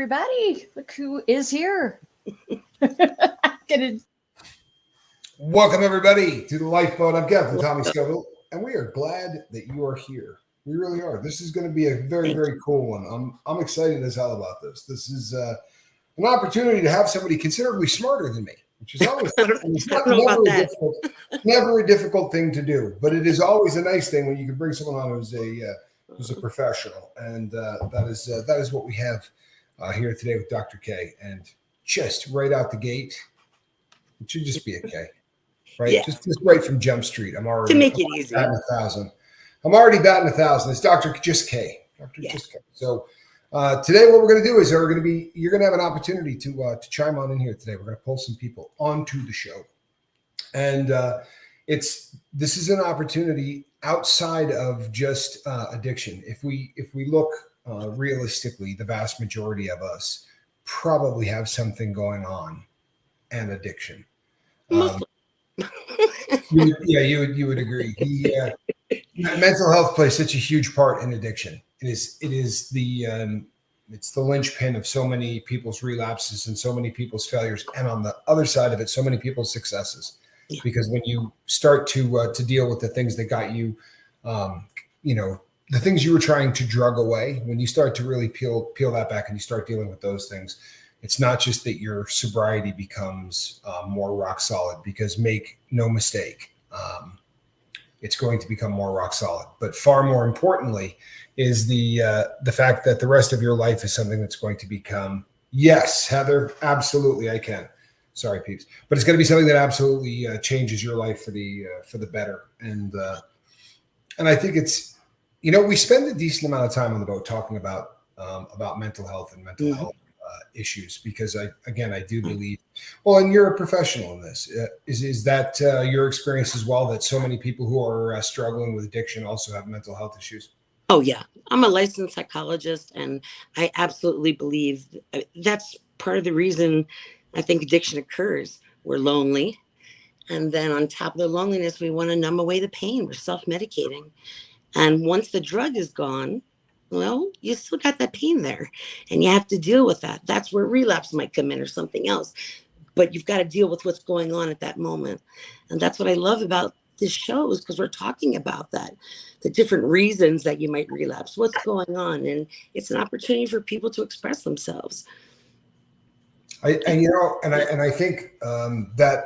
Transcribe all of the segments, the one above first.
everybody. Look who is here. Welcome, everybody, to the Lifeboat. I'm Captain Tommy Scoville, and we are glad that you are here. We really are. This is going to be a very, very cool one. I'm excited as hell about this. This is an opportunity to have somebody considerably smarter than me, which is always never a difficult thing to do. But it is always a nice thing when you can bring someone on who's a professional, and that is what we have here today with Dr. K. And just right out the gate, it should just be a K. Right, yeah. just right from Jump Street. I'm already to make it easy. batting 1,000. I'm already batting 1,000. It's Dr. Just K. Dr. Just K. So today, what we're going to do is you're going to have an opportunity to chime on in here today. We're going to pull some people onto the show, and this is an opportunity outside of just addiction. If we look realistically, the vast majority of us probably have something going on, and addiction. You would agree. Mental health plays such a huge part in addiction. It is the linchpin of so many people's relapses and so many people's failures, and on the other side of it, so many people's successes. Yeah. Because when you start to deal with the things that got you, the things you were trying to drug away, when you start to really peel that back and you start dealing with those things, it's not just that your sobriety becomes more rock solid, because make no mistake, it's going to become more rock solid. But far more importantly is the fact that the rest of your life is something that's going to become, yes, Heather, absolutely, I can. Sorry, peeps, but it's going to be something that absolutely changes your life for the better. And I think it's, we spend a decent amount of time on the boat talking about mental health and mental health issues, because I do believe, well, and you're a professional in this, is that your experience as well, that so many people who are struggling with addiction also have mental health issues? Oh yeah, I'm a licensed psychologist, and I absolutely believe that's part of the reason I think addiction occurs. We're lonely, and then on top of the loneliness, we want to numb away the pain. We're self-medicating, and once the drug is gone, well, you still got that pain there, and you have to deal with that. That's where relapse might come in or something else. But you've got to deal with what's going on at that moment. And that's what I love about this show, is because we're talking about that, the different reasons that you might relapse, what's going on. And it's an opportunity for people to express themselves. I think that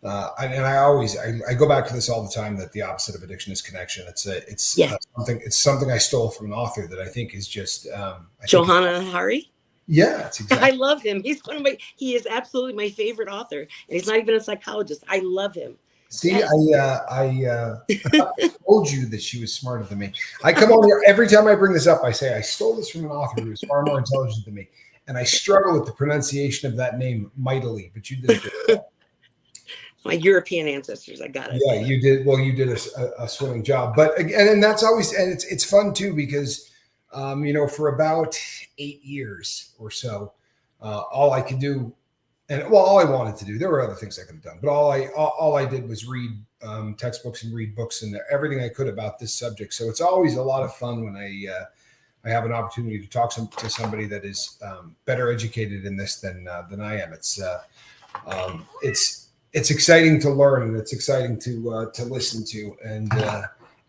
I go back to this all the time, that the opposite of addiction is connection. It's something I stole from an author that I think is just Johanna Hari. Yeah, it's exactly. I love him. He is absolutely my favorite author, and he's not even a psychologist. I love him. See, yes. I told you that she was smarter than me. I come on here every time I bring this up. I say I stole this from an author who is far more intelligent than me, and I struggle with the pronunciation of that name mightily. But you did a good job. My European ancestors, I got it. Yeah, you did. Well, you did a swimming job. But again, and that's always, and it's fun too, because for about 8 years or so, all I could do, all I wanted to do, there were other things I could have done, but all I did was read textbooks and read books and everything I could about this subject. So it's always a lot of fun when I have an opportunity to talk to somebody that is better educated in this than I am. It's exciting to learn, and it's exciting to listen to,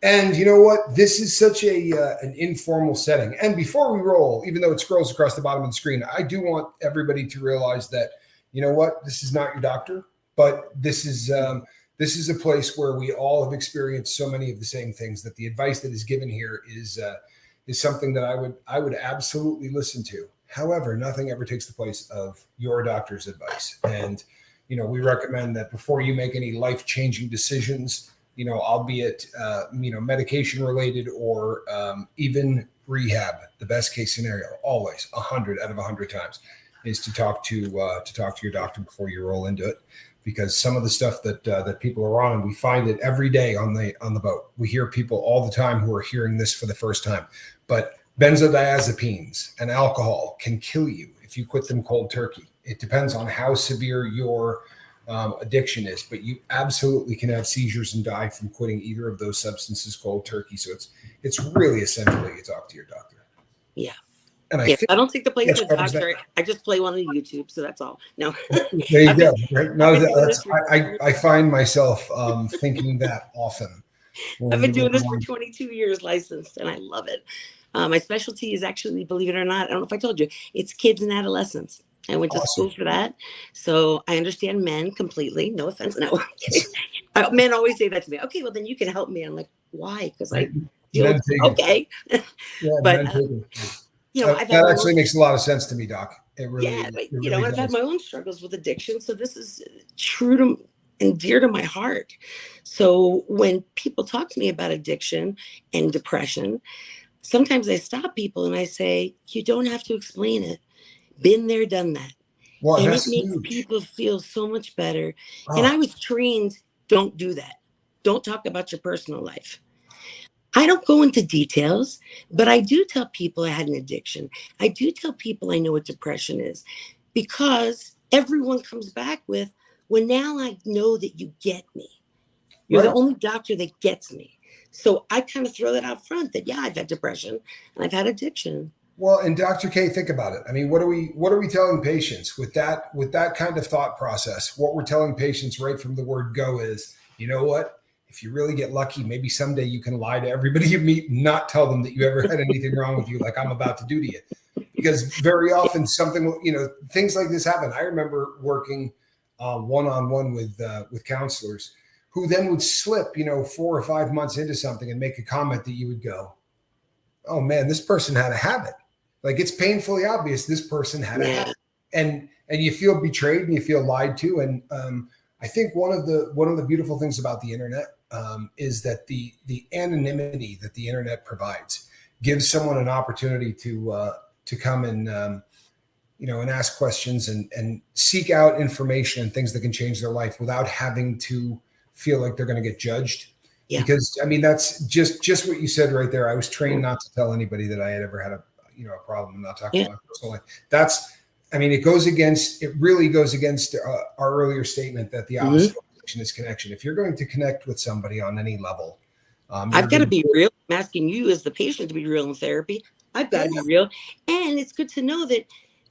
and you know what? This is such an informal setting. And before we roll, even though it scrolls across the bottom of the screen, I do want everybody to realize that, you know what? This is not your doctor, but this is a place where we all have experienced so many of the same things, that the advice that is given here is something that I would absolutely listen to. However, nothing ever takes the place of your doctor's advice. And we recommend that before you make any life-changing decisions, albeit medication related or even rehab, the best case scenario, always 100 out of 100 times, is to talk to your doctor before you roll into it. Because some of the stuff that people are on, and we find it every day on the boat. We hear people all the time who are hearing this for the first time. But benzodiazepines and alcohol can kill you if you quit them cold turkey. It depends on how severe your addiction is, but you absolutely can have seizures and die from quitting either of those substances cold turkey. So it's really essential that you talk to your doctor. Yeah. And I Yeah, think I don't take the place as of far as that, doctor. I just play one on YouTube, so that's all. No, there you I've go. been, Right? I've No, been doing this that's for I find myself thinking that often. I've been doing this for When 22 years, licensed, and I love it. My specialty is actually, believe it or not, I don't know if I told you, it's kids and adolescents. I went to awesome. school for that, so I understand men completely. No offense, no. I'm kidding. Men always say that to me. Okay, well then you can help me. I'm like, why? Because I deal Men with take it. okay, Yeah, but men take it. I've had That my own. actually makes a lot of sense to me, Doc. It Yeah, really, but, it really I've had does. my own struggles with addiction, so this is true to and dear to my heart. So when people talk to me about addiction and depression, sometimes I stop people and I say, you don't have to explain it. Been there, done that. Well, And it that's makes huge. people feel so much better. And I Oh, was trained, don't do that. Don't talk about your personal life. I don't go into details, but I do tell people I had an addiction. I do tell people I know what depression is because everyone comes back with, well, now I know that you get me. You're the right. only doctor that gets me. So I kind of throw that out front that, yeah, I've had depression and I've had addiction. Well, and Dr. K, think about it. I mean, what are we telling patients with that kind of thought process? What we're telling patients right from the word go is, you know what? If you really get lucky, maybe someday you can lie to everybody you meet and not tell them that you ever had anything wrong with you, like I'm about to do to you. Because very often things like this happen. I remember working one-on-one with counselors who then would slip, 4 or 5 months into something and make a comment that you would go, oh man, this person had a habit. Like it's painfully obvious this person had a Yeah. habit, and you feel betrayed and you feel lied to. And I think one of the beautiful things about the internet is that the anonymity that the internet provides gives someone an opportunity to come and and ask questions and seek out information and things that can change their life without having to feel like they're going to get judged. Yeah. Because I mean, that's just what you said right there. I was trained not to tell anybody that I had ever had a problem and not talk Yeah. about my personal life. I mean, it really goes against our earlier statement that the Mhm. opposite of addiction is connection. If you're going to connect with somebody on any level, you're I've got to going be real. I'm asking you as the patient to be real in therapy. I've got to be real. And it's good to know that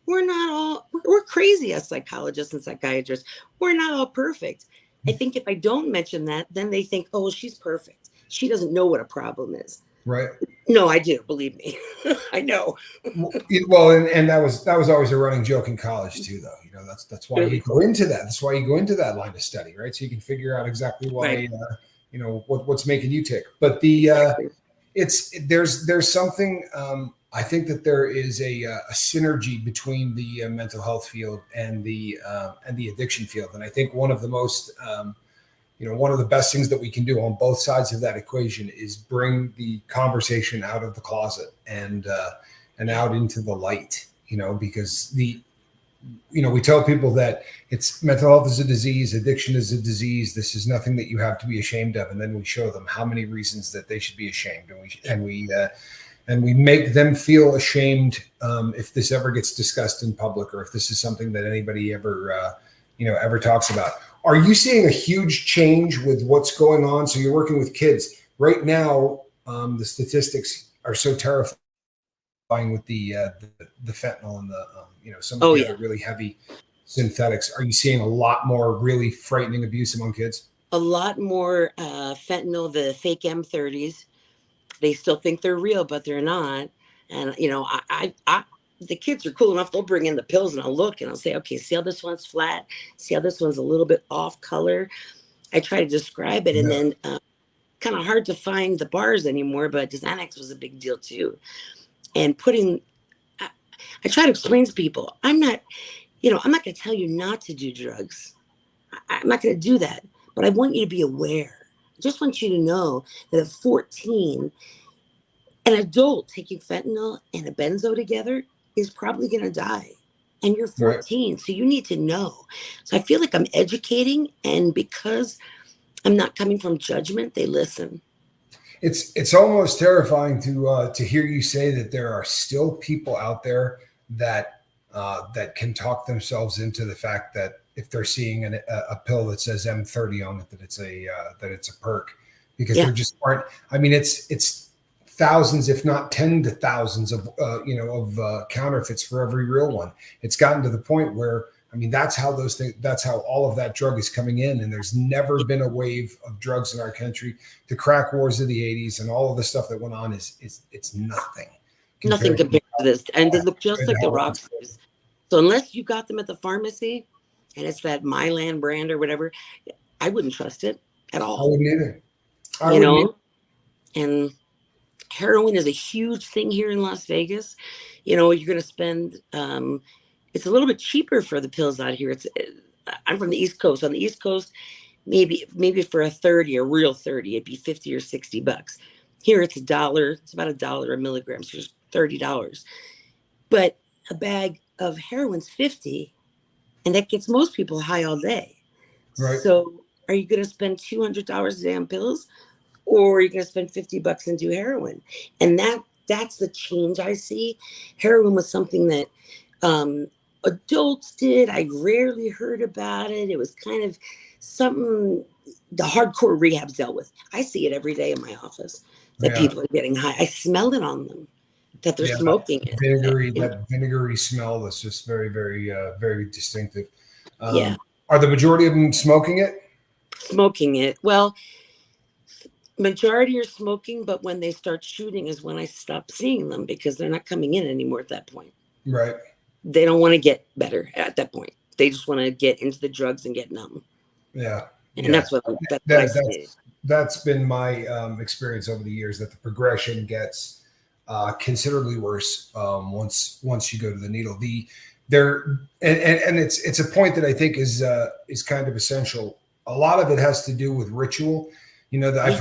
we're crazy as psychologists and psychiatrists. We're not all perfect. I think if I don't mention that, then they think, oh, well, she's perfect. She doesn't know what a problem is. right. No, I do. Believe me. I know. Well, and that was always a running joke in college too, though. That's why you go into that. That's why you go into that line of study, right? So you can figure out exactly why, Right. what's making you tick. But there's something. I think that there is a synergy between the mental health field and the addiction field, and I think one of the most one of the best things that we can do on both sides of that equation is bring the conversation out of the closet and out into the light, because we tell people that it's mental health is a disease, addiction is a disease. This is nothing that you have to be ashamed of. And then we show them how many reasons that they should be ashamed. And we make them feel ashamed if this ever gets discussed in public, or if this is something that anybody ever talks about. Are you seeing a huge change with what's going on? So you're working with kids right now. The statistics are so terrifying with the fentanyl and some of the other really heavy synthetics. Are you seeing a lot more really frightening abuse among kids? A lot more fentanyl, the fake M30s. They still think they're real, but they're not. And the kids are cool enough. They'll bring in the pills, and I'll look and I'll say, okay, see how this one's flat? See how this one's a little bit off color? I try to describe it, and Yeah. then kind of hard to find the bars anymore. But Xanax was a big deal too. And I try to explain to people, I'm not going to tell you not to do drugs. I'm not going to do that. But I want you to be aware. I just want you to know that at 14, an adult taking fentanyl and a benzo together is probably going to die. And you're Right. 14, so you need to know. So I feel like I'm educating, and because I'm not coming from judgment, they listen. It's almost terrifying to hear you say that there are still people out there that can talk themselves into the fact that if they're seeing a pill that says M30 on it, that it's a perk, because Yeah. there just aren't. I mean, it's thousands, if not 10 to thousands of counterfeits for every real one. It's gotten to the point where, I mean, that's how those things, that's how all of that drug is coming in. And there's never been a wave of drugs in our country. The crack wars of the 80s and all of the stuff that went on it's nothing. Nothing compared to this. And they look just like the rock stars. So unless you got them at the pharmacy and it's that Mylan brand or whatever, I wouldn't trust it at all. I wouldn't either. And heroin is a huge thing here in Las Vegas. You know, you're going to spend, it's a little bit cheaper for the pills out here. I'm from the East Coast. On the East Coast, maybe for a real 30, it'd be 50 or $60. Here it's $1. It's about $1 a milligram. So it's $30. But a bag of heroin's $50, and that gets most people high all day. Right. So are you going to spend $200 a day on pills, or are you going to spend $50 and do heroin? And that's the change I see. Heroin was something that adults did. I rarely heard about it. It was kind of something the hardcore rehabs dealt with. I see it every day in my office that people are getting high. I smell it on them that they're smoking it. That vinegary smell that's just very, very, very distinctive. Are the majority of them smoking it? Smoking it. Well, majority are smoking, but when they start shooting is when I stop seeing them, because they're not coming in anymore at that point. Right. They don't want to get better at that point. They just want to get into the drugs and get numb. Yeah. And that's what I see. That's been my experience over the years, that the progression gets considerably worse once you go to the needle. It's a point that I think is kind of essential. A lot of it has to do with ritual. You know, that I've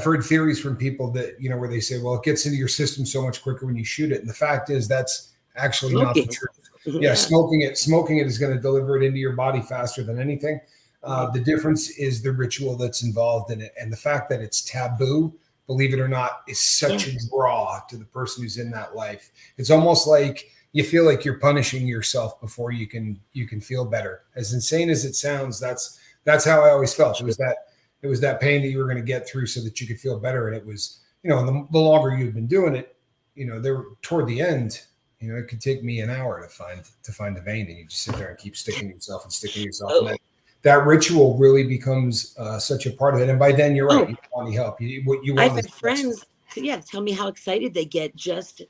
heard theories from people that, you know, where they say, well, it gets into your system so much quicker when you shoot it. And the fact is that's actually not the truth. Yeah, smoking it is going to deliver it into your body faster than anything. The difference is the ritual that's involved in it, and the fact that it's taboo, believe it or not, is such a draw to the person who's in that life. It's almost like you feel like you're punishing yourself before you can feel better. As insane as it sounds, that's how I always felt. It was that pain that you were going to get through so that you could feel better. And it was, you know, and the longer you've been doing it, you know, toward the end, you know, it could take me an hour to find the vein, and you just sit there and keep sticking yourself. And that ritual really beings such a part of it. And by then, you're right. You don't want any help. I've had friends, tell me how excited they get just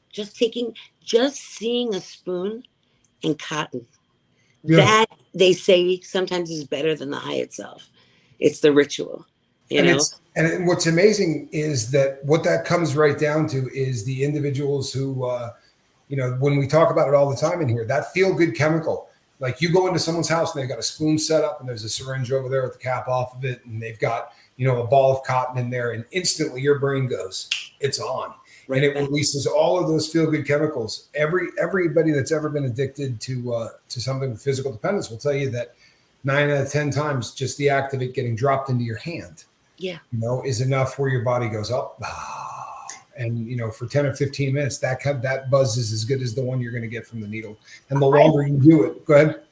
seeing a spoon and cotton. Yeah. That they say sometimes is better than the high itself. It's the ritual, you know. And what's amazing is that what that comes right down to is the individuals who, you know, when we talk about it all the time in here, that feel-good chemical. Like you go into someone's house and they've got a spoon set up and there's a syringe over there with the cap off of it, and they've got, you know, a ball of cotton in there, and instantly your brain goes, it's on. Right. And it releases all of those feel-good chemicals. Everybody that's ever been addicted to something with physical dependence will tell you that 9 out of 10 times just the act of it getting dropped into your hand, you know, is enough where your body goes up. And, you know, for 10 or 15 minutes, that buzz is as good as the one you're going to get from the needle. And the longer you do it, go ahead.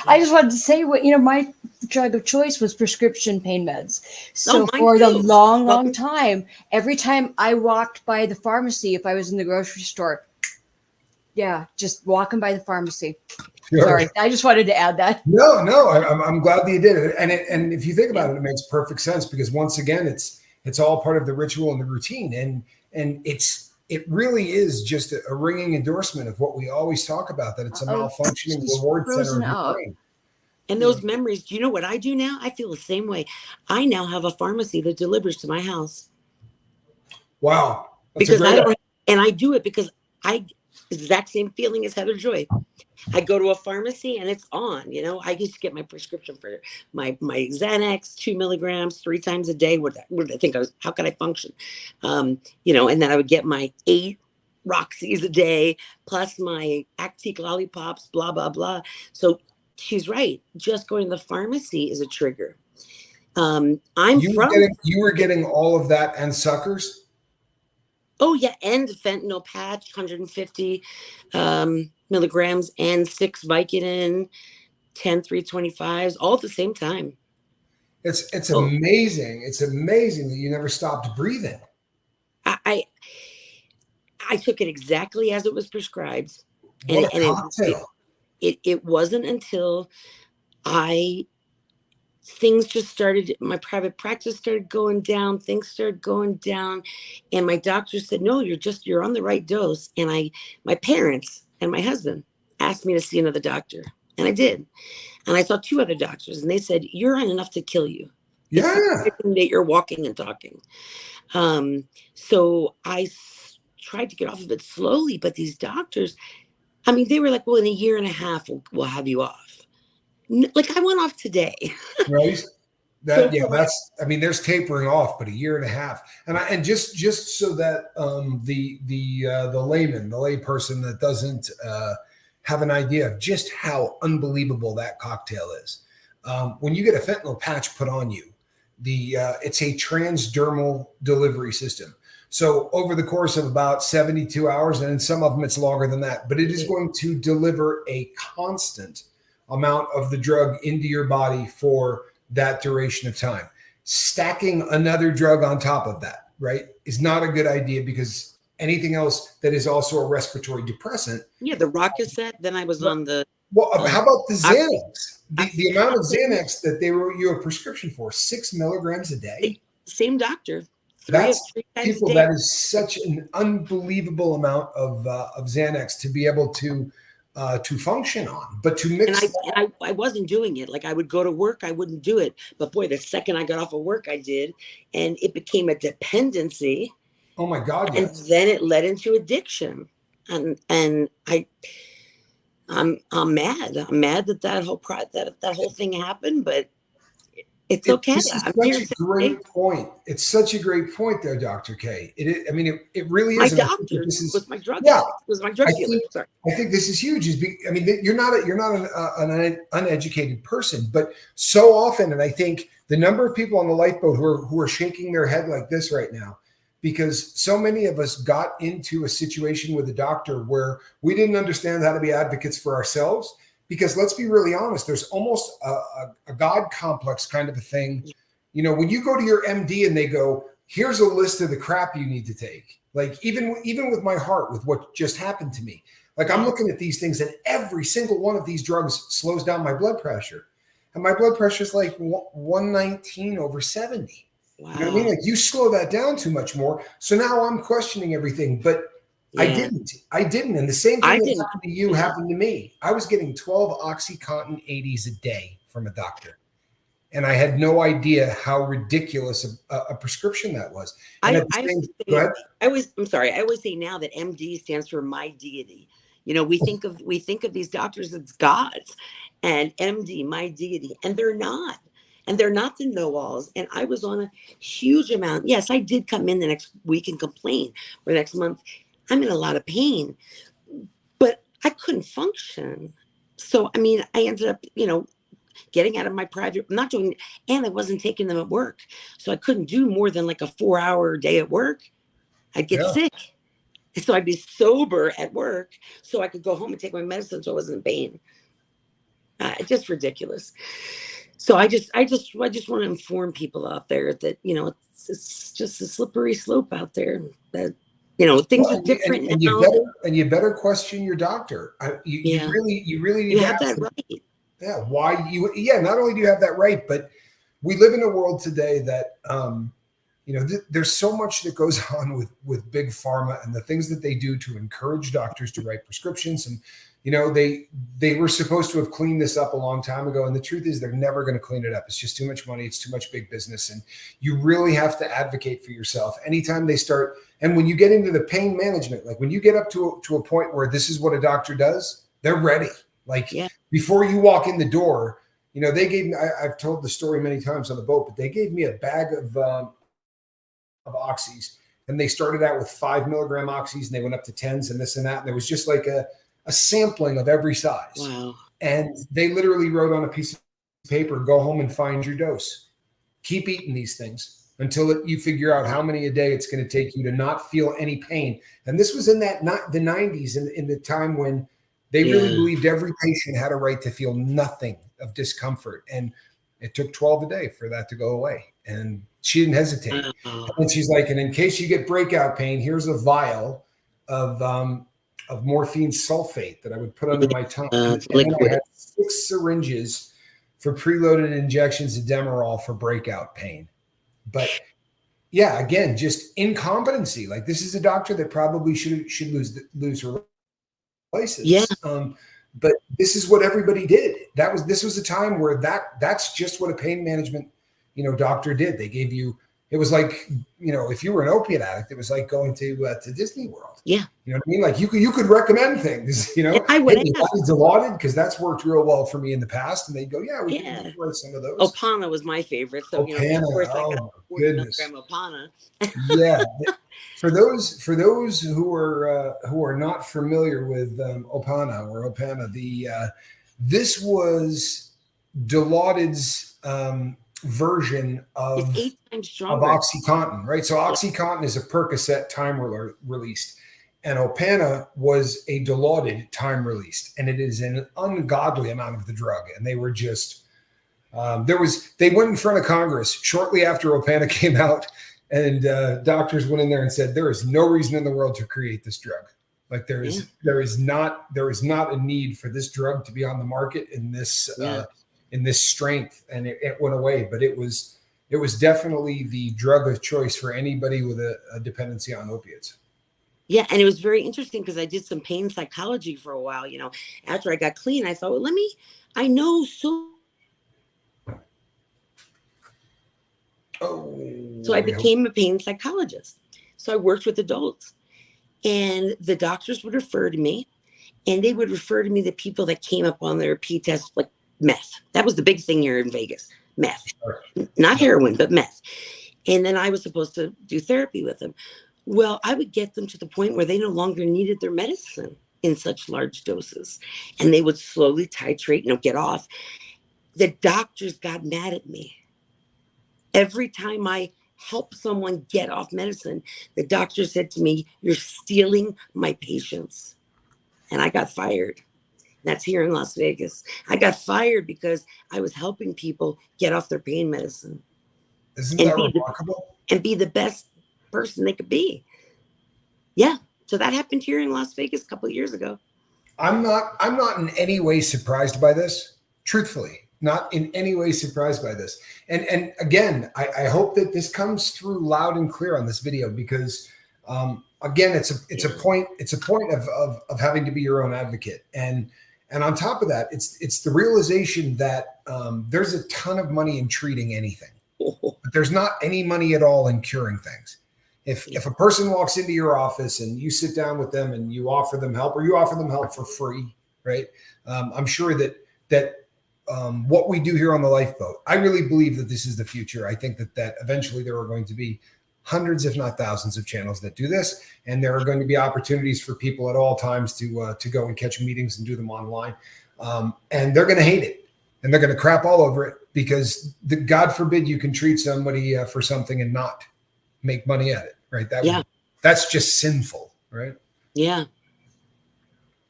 I just wanted to say, my drug of choice was prescription pain meds. So for the long time, every time I walked by the pharmacy, if I was in the grocery store, just walking by the pharmacy. Sure. Sorry, I just wanted to add that. No, I'm glad that you did it. And if you think about it, it makes perfect sense, because once again, it's all part of the ritual and the routine. And it really is just a ringing endorsement of what we always talk about, that it's a malfunctioning reward center of your brain. And those memories, do you know what I do now? I feel the same way. I now have a pharmacy that delivers to my house. Wow. Because I do it because exact same feeling as Heather Joy. I go to a pharmacy and it's on, you know. I used to get my prescription for my Xanax, 2 milligrams, 3 times a day. How could I function? You know, and then I would get my 8 Roxys a day, plus my Actique lollipops, blah, blah, blah. So she's right. Just going to the pharmacy is a trigger. You were getting all of that and suckers? Oh, yeah. And fentanyl patch, 150 milligrams, and 6 Vicodin, 10 325s, all at the same time. It's amazing. It's amazing that you never stopped breathing. I took it exactly as it was prescribed. What a cocktail. It wasn't until things just started, my private practice started going down, things started going down. And my doctor said, no, you're on the right dose. And my parents and my husband asked me to see another doctor. And I did. And I saw 2 other doctors, and they said, you're on enough to kill you. Yeah. That you're walking and talking. So I tried to get off of it slowly, but these doctors, I mean, they were like, well, in a year and a half, we'll have you off. Like I went off today. Right. There's tapering off, but a year and a half. And just so that the layman, the lay person that doesn't have an idea of just how unbelievable that cocktail is. When you get a fentanyl patch put on you, it's a transdermal delivery system. So over the course of about 72 hours, and in some of them it's longer than that, but it is going to deliver a constant amount of the drug into your body for that duration of time. Stacking another drug on top of that, right, is not a good idea, because anything else that is also a respiratory depressant. Yeah, the Rockasset. Then I was on the. Well, how about the Xanax? The amount of Xanax that they wrote you a prescription for, 6 milligrams a day. Same doctor. That's people. That is such an unbelievable amount of Xanax to be able to function on, but to mix. And I wasn't doing it. Like I would go to work, I wouldn't do it. But boy, the second I got off of work, I did, and it became a dependency. Oh my God! Yes. And then it led into addiction, and I'm mad. I'm mad that whole thing happened, but it's okay. This is such a great point. It's such a great point, though, Dr. K. It really is. My doctor was my drug. Yeah, was my drug dealer. Sorry. I think this is huge. You're not an uneducated person, but so often, and I think the number of people on the lifeboat who are shaking their head like this right now, because so many of us got into a situation with a doctor where we didn't understand how to be advocates for ourselves. Because let's be really honest, there's almost a God complex kind of a thing. You know, when you go to your MD and they go, here's a list of the crap you need to take. Like even with my heart, with what just happened to me, like I'm looking at these things, and every single one of these drugs slows down my blood pressure. And my blood pressure is like 119 over 70. Wow. You know what I mean? Like you slow that down too much more. So now I'm questioning everything, but yeah. I didn't. And the same thing that happened to you happened to me. I was getting 12 OxyContin 80s a day from a doctor. And I had no idea how ridiculous a prescription that was. And I always say now that MD stands for my deity. You know, we think of these doctors as gods, and MD, my deity, and they're not. And they're not the know-alls. And I was on a huge amount. Yes, I did come in the next week and complain, or the next month. I'm in a lot of pain, but I couldn't function. So, I mean, I ended up, getting out of my private, not doing, and I wasn't taking them at work. So I couldn't do more than like a 4-hour day at work. I'd get sick. So I'd be sober at work so I could go home and take my medicine so I wasn't in pain. Just ridiculous. So I just want to inform people out there that, it's just a slippery slope out there, that things are different. And you better question your doctor. You really need to have that right. Yeah. Not only do you have that right, but we live in a world today that, there's so much that goes on with big pharma and the things that they do to encourage doctors to write prescriptions. And, they were supposed to have cleaned this up a long time ago. And the truth is they're never going to clean it up. It's just too much money. It's too much big business. And you really have to advocate for yourself anytime they start. And when you get into the pain management, like when you get up to a point where this is what a doctor does, they're ready. Like before you walk in the door, they gave me, I've told the story many times on the boat, but they gave me a bag of oxys, and they started out with 5 milligram oxys and they went up to 10s and this and that. And there was just like a sampling of every size. Wow. And they literally wrote on a piece of paper, go home and find your dose. Keep eating these things until you figure out how many a day it's going to take you to not feel any pain. And this was in the 90s, in the time when they really believed every patient had a right to feel nothing of discomfort. And it took 12 a day for that to go away. And she didn't hesitate. And she's like, and in case you get breakout pain, here's a vial of morphine sulfate that I would put under my tongue. And then Liquid. I had 6 syringes for preloaded injections of Demerol for breakout pain. But yeah, again, just incompetency. Like, this is a doctor that probably should lose her license. Yeah. But this is what everybody did. This was a time where that's just what a pain management, doctor did. They gave you, it was like, if you were an opiate addict, it was like going to Disney World. Yeah. You know what I mean? Like, you could recommend things, I would hey, Dilaudid, because that's worked real well for me in the past. And they'd go, yeah, we can try some of those. Opana was my favorite. So, Opana, of course, I got 40 milligram Opana. Yeah. For those who are not familiar with Opana, this was Dilaudid's version of 8 times stronger. OxyContin, right? So OxyContin is a Percocet time released, and Opana was a Dilaudid time released, and it is an ungodly amount of the drug. And they were just they went in front of Congress shortly after Opana came out. And doctors went in there and said, there is no reason in the world to create this drug. Like, there is not a need for this drug to be on the market in this strength. And it went away. But it was definitely the drug of choice for anybody with a dependency on opiates. Yeah, and it was very interesting because I did some pain psychology for a while. After I got clean, I thought, well, I know so. So I became a pain psychologist. So I worked with adults, and the doctors would refer to me, and they would refer to me the people that came up on their P test, like meth. That was the big thing here in Vegas, meth, not heroin, but meth. And then I was supposed to do therapy with them. Well, I would get them to the point where they no longer needed their medicine in such large doses, and they would slowly titrate, get off. The doctors got mad at me. Every time I help someone get off medicine, the doctor said to me, you're stealing my patients. And I got fired. That's here in Las Vegas. I got fired because I was helping people get off their pain medicine. Isn't that remarkable? And be the best person they could be. Yeah. So that happened here in Las Vegas a couple of years ago. I'm not in any way surprised by this, truthfully. Not in any way surprised by this. And again, I hope that this comes through loud and clear on this video, because again, it's a point of having to be your own advocate. And on top of that, it's the realization that there's a ton of money in treating anything, but there's not any money at all in curing things. If a person walks into your office and you sit down with them and you offer them help, or you offer them help for free, right? I'm sure that what we do here on the Lifeboat, I really believe that this is the future. I think that eventually there are going to be hundreds, if not thousands, of channels that do this, and there are going to be opportunities for people at all times to go and catch meetings and do them online, and they're going to hate it, and they're going to crap all over it, because God forbid you can treat somebody for something and not make money at it, right? That's just sinful, right? Yeah.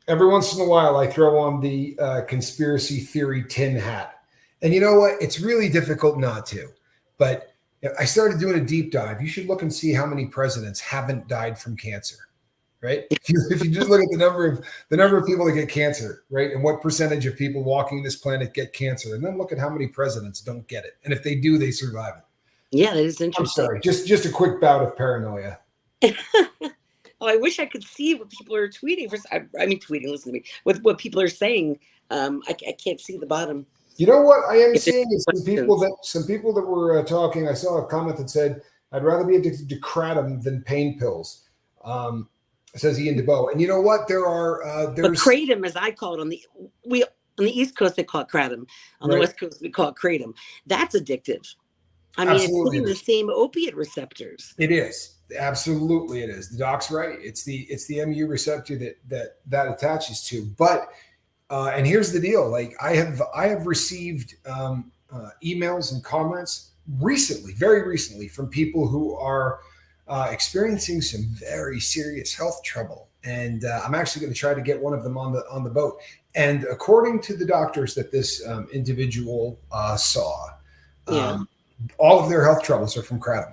Every once in a while, I throw on the conspiracy theory tin hat. And you know what? It's really difficult not to. But I started doing a deep dive. You should look and see how many presidents haven't died from cancer, right? If you just look at the number of people that get cancer, right? And what percentage of people walking this planet get cancer. And then look at how many presidents don't get it. And if they do, they survive it. Yeah, that is interesting. I'm sorry. Just a quick bout of paranoia. Oh, I wish I could see what people are tweeting. Tweeting, listen to me. What people are saying. I can't see the bottom. You know what I am seeing is some people that were talking. I saw a comment that said, I'd rather be addicted to kratom than pain pills. Says Ian DeBow. And you know what? There's kratom, as I call it, on the East Coast, they call it kratom. On the West Coast, we call it kratom. That's addictive. It's hitting the same opiate receptors. It is. Absolutely, it is. The doc's right. It's the MU receptor that attaches to. But and here's the deal. Like, I have received emails and comments very recently, from people who are experiencing some very serious health trouble, and I'm actually going to try to get one of them on the boat. And according to the doctors that this individual saw, all of their health troubles are from kratom.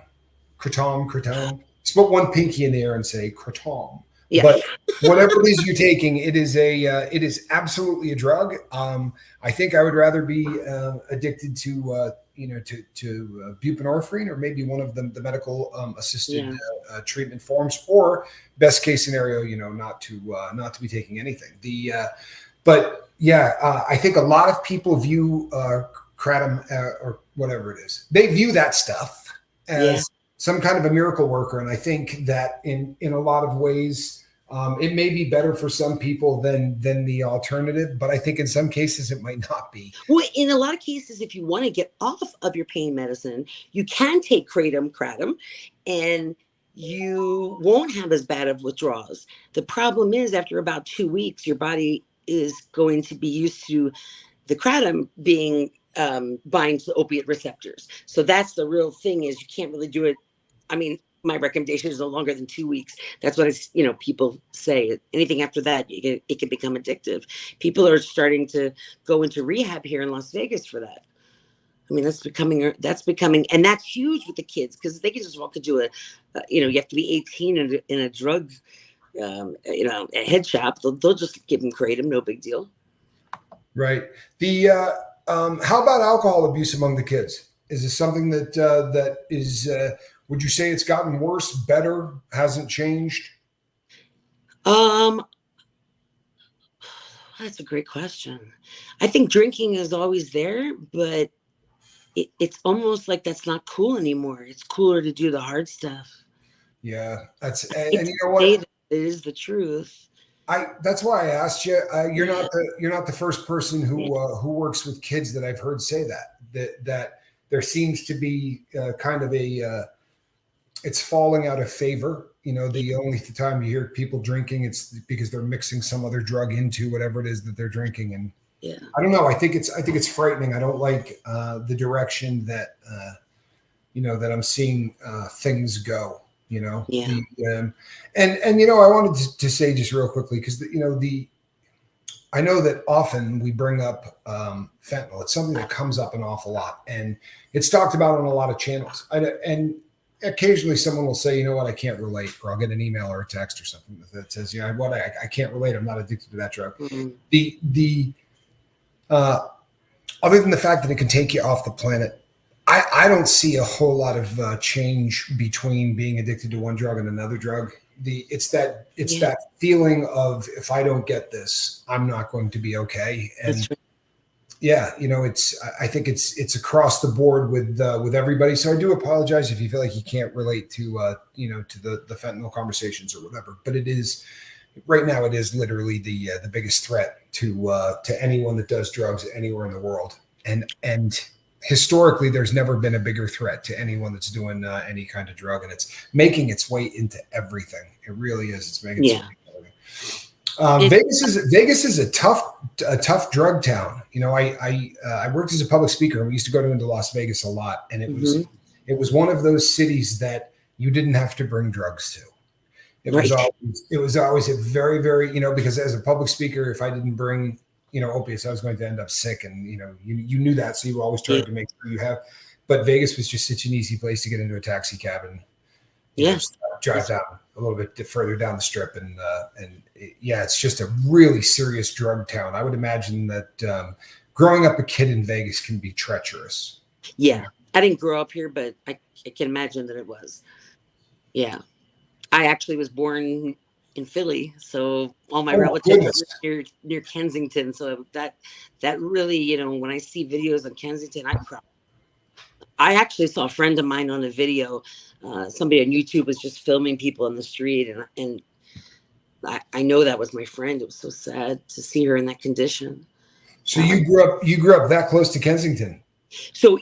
Kratom. Just put one pinky in the air and say kratom. Yeah. But whatever it is you're taking, it is absolutely a drug. I think I would rather be addicted to buprenorphine, or maybe one of the medical assisted treatment forms, or best case scenario, not to be taking anything. But yeah, I think a lot of people view kratom or whatever it is. They view that stuff as some kind of a miracle worker, and I think that in a lot of ways. It may be better for some people than the alternative, but I think in some cases it might not be. Well, in a lot of cases, if you want to get off of your pain medicine, you can take kratom, and you won't have as bad of withdrawals. The problem is, after about 2 weeks, your body is going to be used to the kratom being bind to the opiate receptors. So that's the real thing, is you can't really do it. I mean, my recommendation is no longer than 2 weeks. That's what people say. Anything after that, it can become addictive. People are starting to go into rehab here in Las Vegas for that. I mean, that's becoming, and that's huge with the kids, because they can just walk into you have to be 18 in a drug, a head shop. They'll just give them kratom, no big deal. Right. How about alcohol abuse among the kids? Is this something that is? Would you say it's gotten worse, better, hasn't changed? That's a great question. I think drinking is always there, but it's almost like that's not cool anymore. It's cooler to do the hard stuff. Yeah, and you know what? It is the truth. That's why I asked you. You're not the first person who works with kids that I've heard say that there seems to be kind of it's falling out of favor. The only time you hear people drinking, it's because they're mixing some other drug into whatever it is that they're drinking. And I don't know. I think it's frightening. I don't like the direction that that I'm seeing things go. And I wanted to say just real quickly, because I know that often we bring up fentanyl. It's something that comes up an awful lot, and it's talked about on a lot of channels. And occasionally someone will say, you know what, I can't relate, or I'll get an email or a text or something that says, I can't relate. I'm not addicted to that drug. Mm-hmm. Other than the fact that it can take you off the planet, I don't see a whole lot of change between being addicted to one drug and another drug. It's that feeling of, if I don't get this, I'm not going to be okay. And right. I think it's across the board with everybody. So I do apologize if you feel like you can't relate to the fentanyl conversations or whatever. But it is right now. It is literally the biggest threat to anyone that does drugs anywhere in the world. And historically, there's never been a bigger threat to anyone that's doing any kind of drug, and it's making its way into everything. It really is. It's making its way into everything. Vegas is a tough drug town. I worked as a public speaker, and we used to go into Las Vegas a lot, and it was one of those cities that you didn't have to bring drugs to. It was always a very, very, because as a public speaker, if I didn't bring opiates, I was going to end up sick, and you knew that, so you always tried to make sure you have. But Vegas was just such an easy place to get into a taxi cab and drive down a little bit further down the strip, and it's just a really serious drug town. I would imagine that growing up a kid in Vegas can be treacherous. Yeah, I didn't grow up here, but I can imagine that it was. Yeah, I actually was born in Philly, so all my relatives are near Kensington. So that really, when I see videos of Kensington, I cry. I actually saw a friend of mine on a video. Somebody on YouTube was just filming people in the street, and I know that was my friend. It was so sad to see her in that condition. So you grew up that close to Kensington? So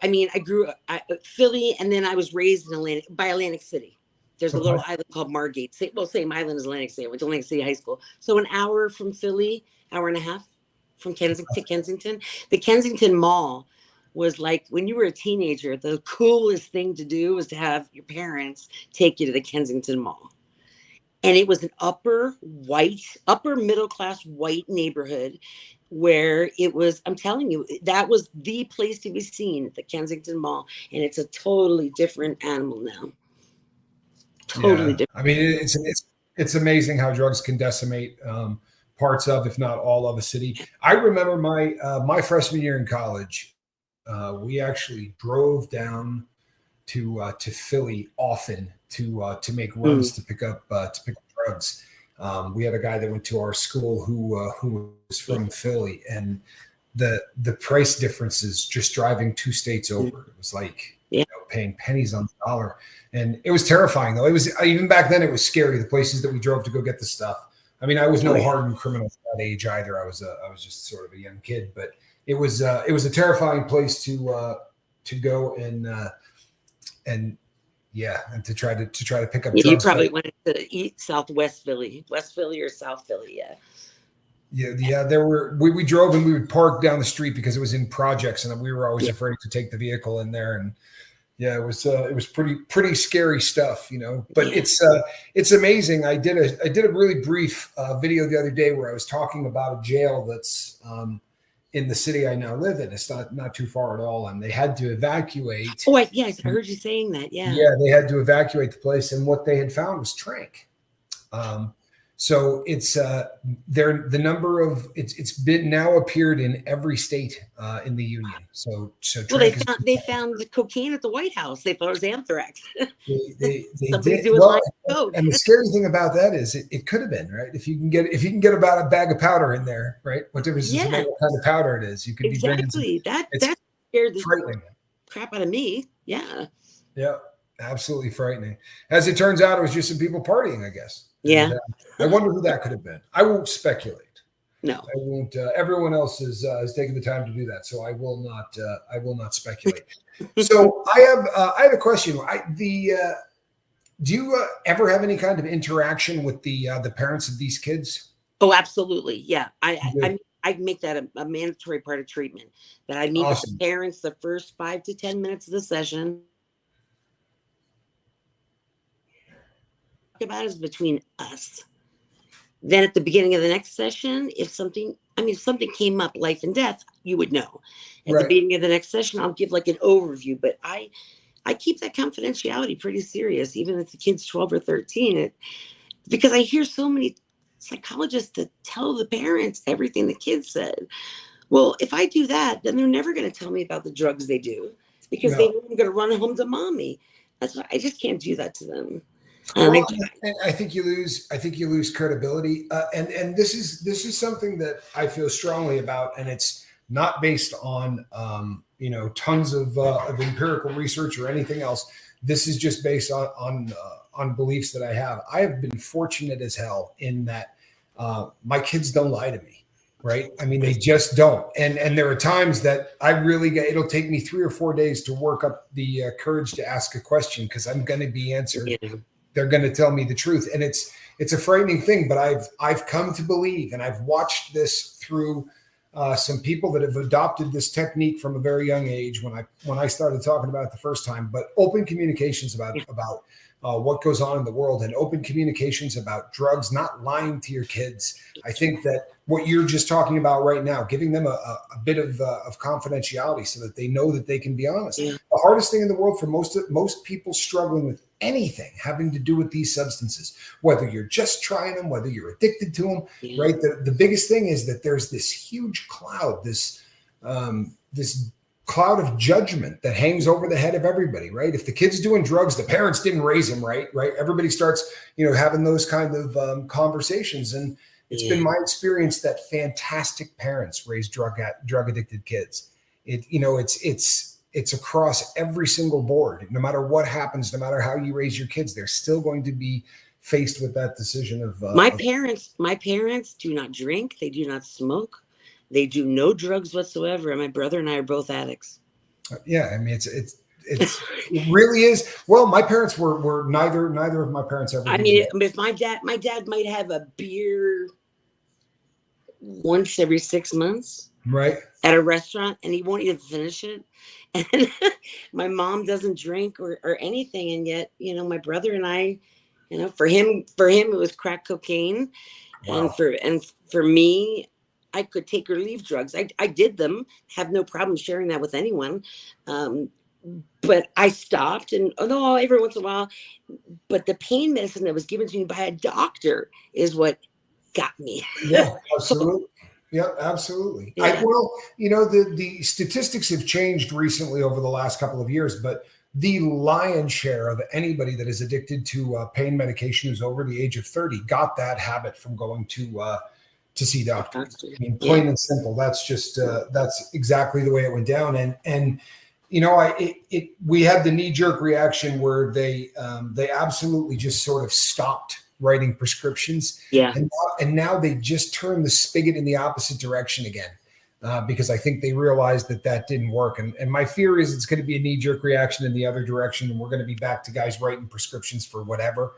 I mean, I grew up Philly, and then I was raised in Atlantic City. There's a little island called Margate. Same island as Atlantic City. I went to Atlantic City High School. So an hour from Philly, hour and a half from Kensington. The Kensington Mall was like, when you were a teenager, the coolest thing to do was to have your parents take you to the Kensington Mall. And it was an upper middle class white neighborhood where it was, I'm telling you, that was the place to be seen, the Kensington Mall. And it's a totally different animal now. Totally different. I mean, It's amazing how drugs can decimate parts of, if not all of, a city. I remember my freshman year in college. We actually drove down to Philly often to make runs to pick up drugs. We had a guy that went to our school who was from Philly, and the price differences just driving 2 states over. It was like paying pennies on the dollar, and it was terrifying. Though it was even back then, it was scary. The places that we drove to go get the stuff. I mean, I was no hardened criminal at that age either. I was just sort of a young kid, but it was a terrifying place to go and to try to pick up drugs. You probably went to eat Southwest Philly, West Philly or South Philly, Yeah. There were we drove and we would park down the street because it was in projects, and we were always afraid to take the vehicle in there. And it was pretty scary stuff, But it's amazing. I did a really brief video the other day where I was talking about a jail that's in the city I now live in. It's not too far at all, and they had to evacuate. Oh, yes, I heard you saying that. Yeah, they had to evacuate the place, and what they had found was trank. So it's the number of it's been now appeared in every state in the union. So they found the cocaine at the White House. They thought it was anthrax. They did. Well, and the scary thing about that is it could have been, right. If you can get about a bag of powder in there, right? What difference does it make what kind of powder it is? You could be bringing that scared the crap out of me. Yeah. Yeah, absolutely frightening. As it turns out, it was just some people partying, I guess. Yeah. And, I wonder who that could have been. I won't speculate. No, I won't. Everyone else is taking the time to do that, so I will not. I will not speculate. So I have a question. Do you ever have any kind of interaction with the parents of these kids? Oh, absolutely. Yeah, I make that a mandatory part of treatment. That I meet with the parents the first 5 to 10 minutes of the session. About is between us. Then at the beginning of the next session, if something came up, life and death, you would know. At the beginning of the next session, I'll give like an overview, but I keep that confidentiality pretty serious, even if the kid's 12 or 13, because I hear so many psychologists that tell the parents everything the kid said. Well, if I do that, then they're never going to tell me about the drugs they do, because they're going to run home to mommy. That's why I just can't do that to them. Well, and I think you lose credibility, and this is something that I feel strongly about, and it's not based on tons of empirical research or anything else. This is just based on beliefs that I have. I have been fortunate as hell in that my kids don't lie to me, right? I mean, they just don't, and there are times that it'll take me 3 or 4 days to work up the courage to ask a question, because I'm going to be answered. Yeah. They're going to tell me the truth. And it's a frightening thing, but I've come to believe, and I've watched this through some people that have adopted this technique from a very young age when I started talking about it the first time. But open communications about what goes on in the world, and open communications about drugs, not lying to your kids. I think that what you're just talking about right now, giving them a bit of confidentiality so that they know that they can be honest. Yeah. The hardest thing in the world for most people struggling with anything having to do with these substances, whether you're just trying them, whether you're addicted to them, right? The biggest thing is that there's this huge cloud, this cloud of judgment that hangs over the head of everybody, right? If the kid's doing drugs, the parents didn't raise him right? Everybody starts, having those kind of conversations. And it's been my experience that fantastic parents raise drug addicted kids. It's across every single board. No matter what happens, no matter how you raise your kids, they're still going to be faced with that decision of my parents do not drink. They do not smoke. They do no drugs whatsoever. And my brother and I are both addicts. Yeah. I mean, it really is. Well, my parents were neither of my parents ever. I mean, if my dad might have a beer once every 6 months, right, at a restaurant, and he won't even finish it. And my mom doesn't drink or anything. And yet, my brother and I, for him, it was crack cocaine. Wow. And for me, I could take or leave drugs. I did them, have no problem sharing that with anyone. but I stopped, and although every once in a while, but the pain medicine that was given to me by a doctor is what got me. Yeah, absolutely. Yeah, absolutely. Yeah. Well, the statistics have changed recently over the last couple of years, but the lion's share of anybody that is addicted to pain medication who's over the age of 30 got that habit from going to see doctors. I mean, plain and simple. That's just that's exactly the way it went down. And we had the knee-jerk reaction where they absolutely just sort of stopped writing prescriptions. Yeah. And now they just turned the spigot in the opposite direction again, because I think they realized that didn't work. And my fear is it's going to be a knee-jerk reaction in the other direction, and we're going to be back to guys writing prescriptions for whatever.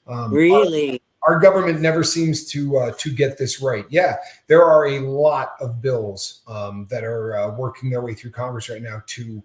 Really? Our government never seems to get this right. Yeah, there are a lot of bills that are working their way through Congress right now to